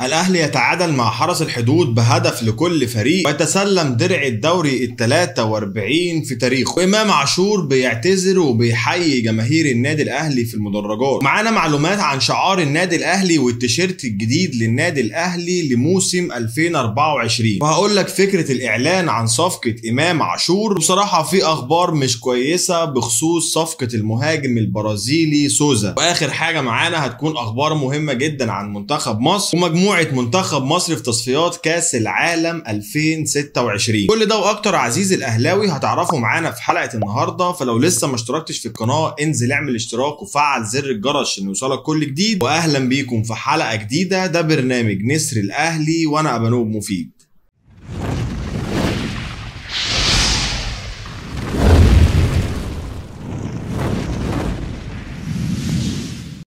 الأهلي يتعادل مع حرس الحدود بهدف لكل فريق ويتسلم درع الدوري ال 43 في تاريخه. وإمام عاشور بيعتذر وبيحيي جماهير النادي الأهلي في المدرجات. معانا معلومات عن شعار النادي الأهلي والتيشيرت الجديد للنادي الأهلي لموسم 2024، وهقول لك فكرة الإعلان عن صفقة إمام عاشور. بصراحة في أخبار مش كويسة بخصوص صفقة المهاجم البرازيلي سوزا، وآخر حاجة معانا هتكون أخبار مهمة جدا عن منتخب مصر ومجموعة منتخب مصر في تصفيات كاس العالم 2026. كل ده واكتر عزيزي الاهلاوي هتعرفوا معانا في حلقة النهارده، فلو لسه ما اشتركتش في القناة انزل اعمل اشتراك وفعل زر الجرس عشان يوصلك كل جديد. واهلا بيكم في حلقة جديدة، ده برنامج نسر الاهلي وانا ابانوب مفيد.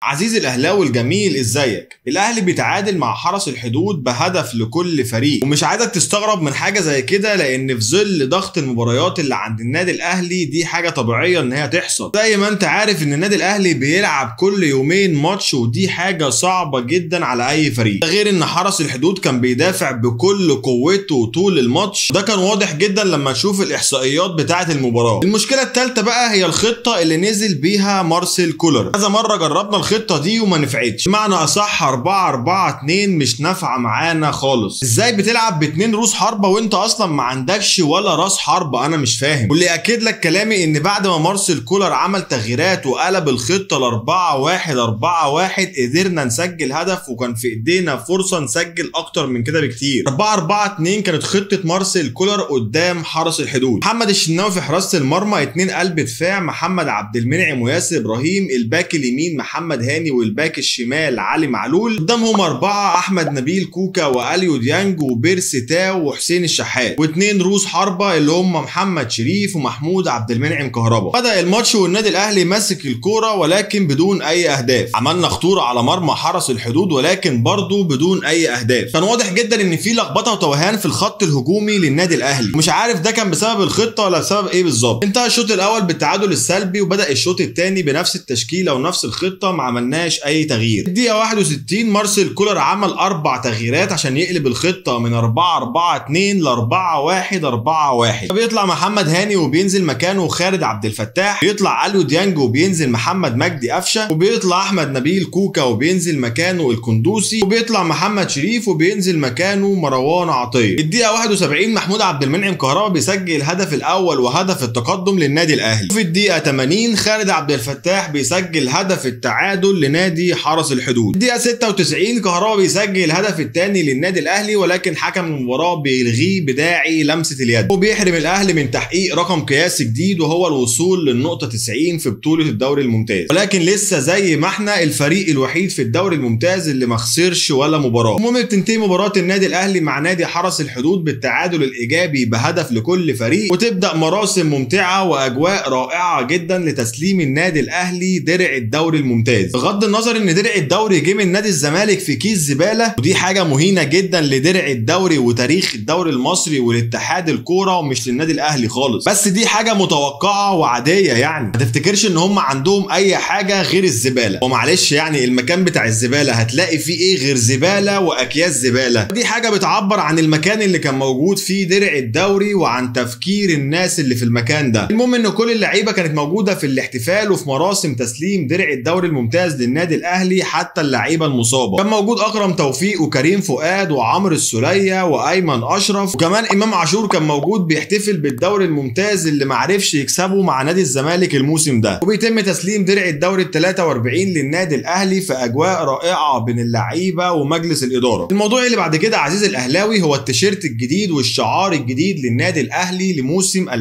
عزيزي الاهلاوي الجميل، ازيك؟ الاهلي بيتعادل مع حرس الحدود بهدف لكل فريق، ومش عايزك تستغرب من حاجه زي كده، لان في ظل ضغط المباريات اللي عند النادي الاهلي دي حاجه طبيعيه ان هي تحصل. زي ما انت عارف ان النادي الاهلي بيلعب كل يومين ماتش، ودي حاجه صعبه جدا على اي فريق. ده غير ان حرس الحدود كان بيدافع بكل قوته طول الماتش، ده كان واضح جدا لما تشوف الاحصائيات بتاعه المباراه. المشكله الثالثه بقى هي الخطه اللي نزل بيها مارسيل كولر. كذا مره جربنا الخطه دي وما نفعتش، بمعنى اصح 4-4-2 مش نافعه معانا خالص. ازاي بتلعب باتنين روس حربه وانت اصلا ما عندكش ولا راس حربه؟ انا مش فاهم. واللي اكد لك كلامي ان بعد ما مارسيل كولر عمل تغييرات وقلب الخطه ل 4-1-4-1 قدرنا نسجل هدف، وكان في ايدينا فرصه نسجل اكتر من كده بكتير. 4-4-2 كانت خطه مارسيل كولر قدام حرس الحدود. محمد الشناوي في حراسه المرمى، 2 قلب دفاع، محمد عبد المنعم وياسر ابراهيم، الباك اليمين محمد هاني والباك الشمال علي معلول، قدامهم 4 احمد نبيل كوكا واليو ديانج وبيرسي تاو وحسين الشحات، و2 روس حربه اللي هم محمد شريف ومحمود عبد المنعم كهربا. بدا الماتش والنادي الاهلي ماسك الكوره ولكن بدون اي اهداف. عملنا خطوره على مرمى حرس الحدود ولكن برضه بدون اي اهداف. كان واضح جدا ان في لخبطه وتوهان في الخط الهجومي للنادي الاهلي، مش عارف ده كان بسبب الخطه ولا بسبب ايه بالظبط. انتهى الشوط الاول بالتعادل السلبي، وبدا الشوط الثاني بنفس التشكيله ونفس الخطه، ما عملناش اي تغيير. الدقيقه 61 مارسيل كولر عمل 4 تغييرات عشان يقلب الخطه من 4-4-2 ل 4-1-4-1. بيطلع محمد هاني وبينزل مكانه خالد عبد الفتاح، بيطلع اليو ديانج وبينزل محمد مجدي قفشه، وبيطلع احمد نبيل كوكا وبينزل مكانه القندوسي، وبيطلع محمد شريف وبينزل مكانه مروان عطيه. الدقيقه 71 محمود عبد المنعم كهربا بيسجل الهدف الاول وهدف التقدم للنادي الاهلي. في الدقيقه 80 خالد عبد الفتاح بيسجل هدف التعادل لنادي حرس الحدود. الدقيقه 96 كهربا بيسجل الهدف الثاني للنادي الاهلي، ولكن حكم المباراه بيلغيه بداعي لمسه اليد، وبيحرم الاهلي من تحقيق رقم قياسي جديد وهو الوصول للنقطه 90 في بطوله الدوري الممتاز. ولكن لسه زي ما احنا الفريق الوحيد في الدوري الممتاز اللي ما خسرش ولا مباراه. المهم بتنتهي مباراه النادي الاهلي مع نادي حرس الحدود بالتعادل الايجابي بهدف لكل فريق، وتبدا مراسم ممتعه واجواء رائعه جدا لتسليم النادي الاهلي درع الدوري الممتاز. بغض النظر ان درع الدوري جه من نادي الزمالك في كيس زباله، ودي حاجه مهينه جدا لدرع الدوري وتاريخ الدوري المصري والاتحاد الكوره، ومش للنادي الاهلي خالص، بس دي حاجه متوقعه وعاديه. يعني ما تفتكرش ان هم عندهم اي حاجه غير الزباله، ومعلش يعني المكان بتاع الزباله هتلاقي فيه ايه غير زباله واكياس زباله؟ دي حاجه بتعبر عن المكان اللي كان موجود فيه درع الدوري وعن تفكير الناس اللي في المكان ده. المهم ان كل اللعيبه كانت موجوده في الاحتفال وفي مراسم تسليم درع الدوري الممتاز للنادي الاهلي، حتى اللعيبه المصابه. كان موجود اكرم توفيق وكريم فؤاد وعمرو السوليه وايمن اشرف، وكمان امام عاشور كان موجود بيحتفل بالدوري الممتاز اللي ما عرفش يكسبه مع نادي الزمالك الموسم ده. وبيتم تسليم درع الدوري ال 43 للنادي الاهلي في اجواء رائعه بين اللعيبه ومجلس الاداره. الموضوع اللي بعد كده عزيزي الاهلاوي هو التيشيرت الجديد والشعار الجديد للنادي الاهلي لموسم 2024،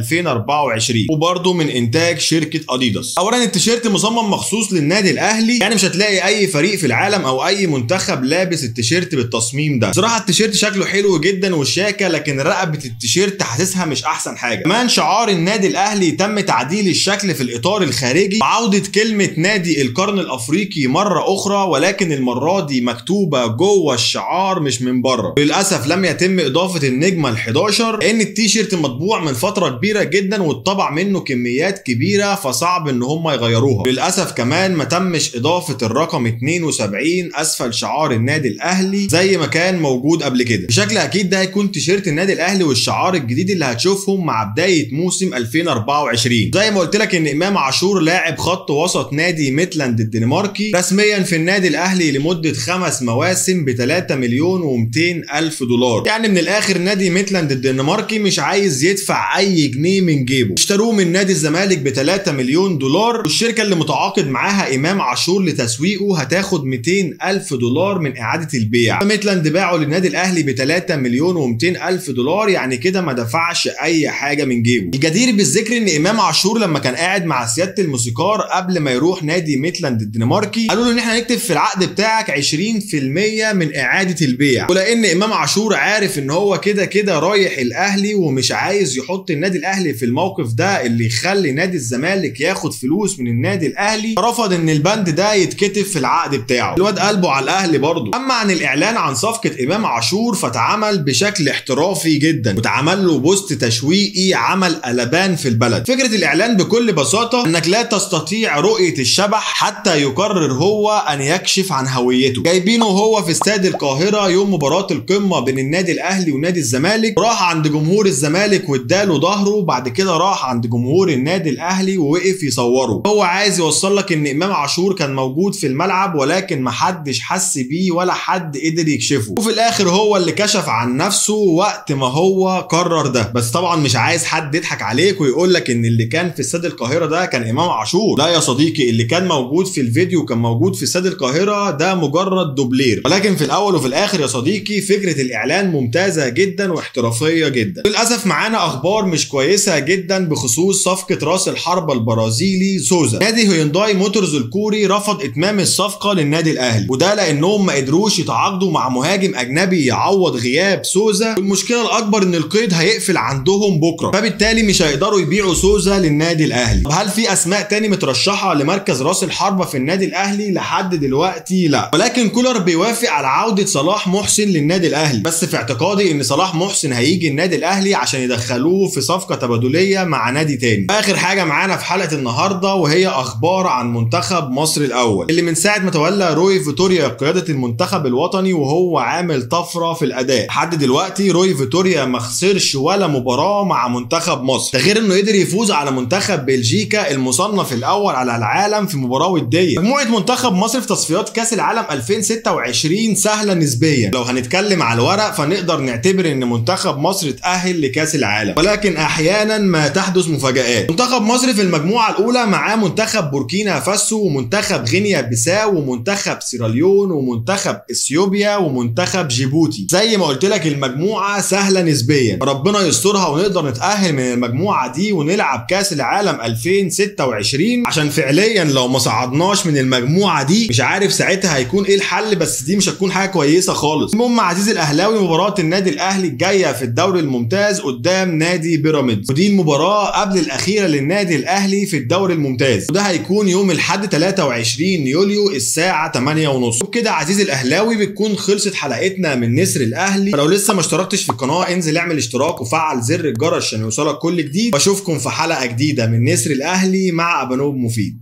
وبرده من انتاج شركه اديداس. اولا التيشيرت مصمم مخصوص للنادي الاهلي، يعني مش هتلاقي اي فريق في العالم او اي منتخب لابس التيشيرت بالتصميم ده. بصراحه التيشيرت شكله حلو جدا والشاكه، لكن رقبه التيشيرت حاسسها مش احسن حاجه. كمان شعار النادي الاهلي تم تعديل الشكل في الاطار الخارجي، وعوده كلمه نادي القرن الافريقي مره اخرى، ولكن المره دي مكتوبه جوه الشعار مش من بره. للاسف لم يتم اضافه النجمه ال11 لان التيشيرت مطبوع من فتره كبيره جدا واتطبع منه كميات كبيره، فصعب ان هم يغيروها. للاسف كمان ما تمش اضافه الرقم 72 اسفل شعار النادي الاهلي زي ما كان موجود قبل كده. بشكل اكيد ده هيكون تيشيرت النادي الاهلي والشعار الجديد اللي هتشوفهم مع بدايه موسم 2024. زي ما قلت لك ان امام عاشور لاعب خط وسط نادي ميتلاند الدنماركي رسميا في النادي الاهلي لمده 5 مواسم ب 3 مليون و200 الف دولار. يعني من الاخر نادي ميتلاند الدنماركي مش عايز يدفع اي جنيه من جيبه. اشتروه من نادي الزمالك ب 3 مليون دولار، والشركه اللي متعاقد معاها امام عاشور لتسويقه هتاخد 200 الف دولار من اعاده البيع. فميتلاند باعه للنادي الاهلي ب 3 مليون و200 الف دولار، يعني كده ما دفعش اي حاجه من جيبه. الجدير بالذكر ان امام عاشور لما كان قاعد مع سياده الموسيقار قبل ما يروح نادي ميتلاند الدنماركي قالوا له ان احنا هنكتب في العقد بتاعك 20% من اعاده البيع، ولان امام عاشور عارف ان هو كده كده رايح الاهلي ومش عايز يحط النادي الاهلي في الموقف ده اللي يخلي نادي الزمالك ياخد فلوس من النادي الاهلي، رفض ان البند ده يتكتب في العقد بتاعه. الواد قلبه على الاهلي برضه. اما عن الاعلان عن صفقه امام عاشور فتعمل بشكل احترافي جدا، وتعمل له بوست تشويقي عمل قلبان في البلد. فكره الاعلان بكل بساطه انك لا تستطيع رؤيه الشبح حتى يقرر هو ان يكشف عن هويته. جايبينه وهو في استاد القاهره يوم مباراه القمه بين النادي الاهلي ونادي الزمالك، راح عند جمهور الزمالك واداله ظهره، بعد كده راح عند جمهور النادي الاهلي ووقف يصوره. هو عايز يوصل لك ان امام عاشور كان موجود في الملعب ولكن محدش حس بيه ولا حد قدر يكشفه، وفي الاخر هو اللي كشف عن نفسه وقت ما هو قرر ده. بس طبعا مش عايز حد يضحك عليك ويقول لك ان اللي كان في استاد القاهره ده كان امام عاشور. لا يا صديقي، اللي كان موجود في الفيديو كان موجود في استاد القاهره ده مجرد دوبلير. ولكن في الاول وفي الاخر يا صديقي فكره الاعلان ممتازه جدا واحترافيه جدا. للاسف معانا اخبار مش كويسه جدا بخصوص صفقه راس الحربه البرازيلي سوزا. نادي هيونداي موتورز الكوري رفض اتمام الصفقه للنادي الاهلي، وده لانهم ما قدروش يتعاقدوا مع مهاجم اجنبي يعوض غياب سوزا، والمشكله الاكبر ان القيد هيقفل عندهم بكره، فبالتالي مش هيقدروا يبيعوا سوزا للنادي الاهلي. طب هل في اسماء تاني مترشحه لمركز راس الحربه في النادي الاهلي؟ لحد دلوقتي لا، ولكن كولر بيوافق على عوده صلاح محسن للنادي الاهلي، بس في اعتقادي ان صلاح محسن هيجي النادي الاهلي عشان يدخلوه في صفقه تبادليه مع نادي تاني. اخر حاجه معانا في حلقه النهارده وهي اخبار عن منتخب مصر الاول، اللي من ساعه ما تولى روي فيتوريا قياده المنتخب الوطني وهو عامل طفره في الاداء. لحد دلوقتي روي فيتوريا ما خسرش ولا مباراه مع منتخب مصر، ده غير انه قدر يفوز على منتخب بلجيكا المصنف الاول على العالم في مباراه وديه. مجموعه منتخب مصر في تصفيات كاس العالم 2026 سهله نسبيا. لو هنتكلم على الورق فنقدر نعتبر ان منتخب مصر اتاهل لكاس العالم، ولكن احيانا ما تحدث مفاجآت. منتخب مصر في المجموعه الاولى معاه منتخب بوركينا فاسو ومنتخب غينيا بيساو ومنتخب سيراليون ومنتخب اثيوبيا ومنتخب جيبوتي. زي ما قلت لك المجموعه سهله نسبيا، ربنا يسترها ونقدر نتاهل من المجموعه دي ونلعب كاس العالم 2026، عشان فعليا لو ما صعدناش من المجموعه دي مش عارف ساعتها هيكون ايه الحل، بس دي مش هتكون حاجه كويسه خالص. المهم عزيزي الاهلاوي، مباراه النادي الاهلي الجايه في الدوري الممتاز قدام نادي بيراميدز، ودي المباراه قبل الاخيره للنادي الاهلي في الدوري الممتاز، وده هيكون يوم الاحد 23 يوليو الساعه 8:30. وبكده عزيزي الاهلاوي بتكون خلصت حلقتنا من نسر الاهلي. فلو لسه ما اشتركتش في القناه انزل اعمل اشتراك وفعل زر الجرس عشان يوصلك كل جديد، واشوفكم في حلقه جديده من نسر الاهلي مع ابانوب مفيد.